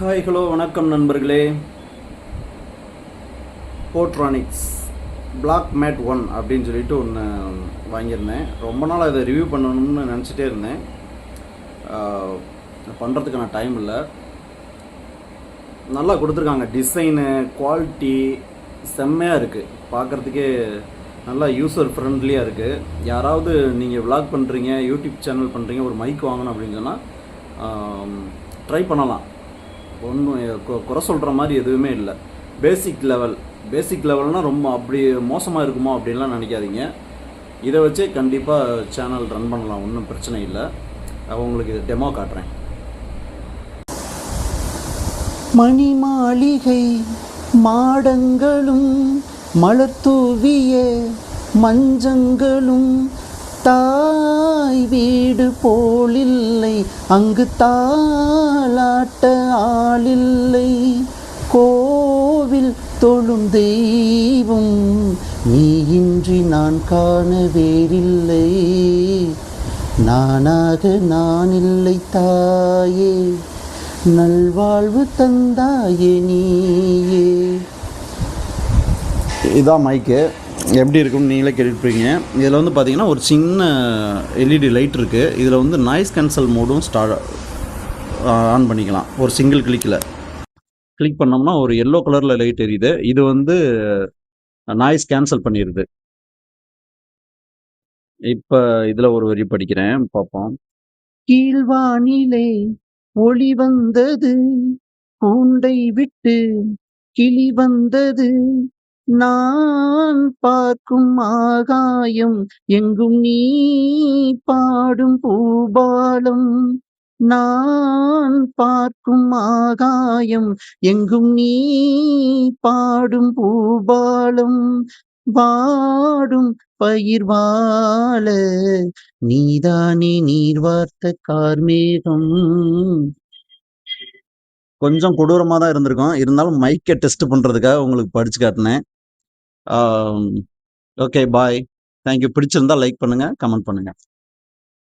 Hi hello வணக்கம் நண்பர்களே. Portronics black mat 1 அப்படின்னு சொல்லிட்டு ஒன்று வாங்கியிருந்தேன். ரொம்ப நாள் அதை ரிவ்யூ பண்ணணும்னு நினச்சிட்டே இருந்தேன். பண்ணுறதுக்கான டைம் இல்லை. நல்லா கொடுத்துருக்காங்க. டிசைனு குவாலிட்டி செம்மையாக இருக்குது. பார்க்குறதுக்கே நல்லா யூசர் ஃப்ரெண்ட்லியாக இருக்குது. யாராவது நீங்கள் விளாக் பண்ணுறீங்க, யூடியூப் சேனல் பண்ணுறீங்க, ஒரு மைக் வாங்கணும் அப்படின்னு சொன்னால் ட்ரை பண்ணலாம். ஒன்றும் குறை சொல்கிற மாதிரி எதுவுமே இல்லை. பேசிக் லெவல்னால் ரொம்ப அப்படி மோசமாக இருக்குமோ அப்படின்லாம் நினைக்காதீங்க. இதை வச்சே கண்டிப்பாக சேனல் ரன் பண்ணலாம், ஒன்றும் பிரச்சனை இல்லை. உங்களுக்கு இது டெமோ காட்டுறேன். மணி மாளிகை மாடங்களும் மலர்தூவிய மஞ்சங்களும் தாய் வீடு போலில்லை, அங்கு தாலாட்ட ஆளில்லை. கோவில் தொழும் தெய்வம் நீ இன்றி நான் காண வேறில்லை. நானாக நான் இல்லை தாயே, நல்வாழ்வு தந்தாயே நீயே. இதான் மைக்கு. எப்படி இருக்குன்னு நீங்களே கேட்டுருப்பீங்க. இதில் வந்து பார்த்தீங்கன்னா ஒரு சின்ன எல்இடி லைட் இருக்குது. இதில் வந்து நாய்ஸ் கேன்சல் மோடும் ஆன் பண்ணிக்கலாம். ஒரு சிங்கிள் கிளிக் பண்ணோம்னா ஒரு எல்லோ கலரில் லைட் எரியுது. இது வந்து நாய்ஸ் கேன்சல் பண்ணிடுது. இப்போ இதில் ஒரு வரி படிக்கிறேன், பார்ப்போம். கீழ்வானிலே ஒளி வந்தது, கூண்டை விட்டு கிளி வந்தது. நான் பார்க்கும் ஆகாயம் எங்கும் நீ பாடும் பூபாலம். நான் பார்க்கும் ஆகாயம் எங்கும் நீ பாடும் பூபாலம். வாடும் பயிர் வாழ நீதானே நீர் வார்த்த கார்மேகம். கொஞ்சம் கொடூரமாக தான் இருந்திருக்கும். இருந்தாலும் மைக்கை டெஸ்ட் பண்ணுறதுக்காக உங்களுக்கு படித்து காட்டினேன். ஓகே, பாய். தேங்க்யூ. பிடிச்சிருந்தா லைக் பண்ணுங்கள், கமெண்ட் பண்ணுங்கள்.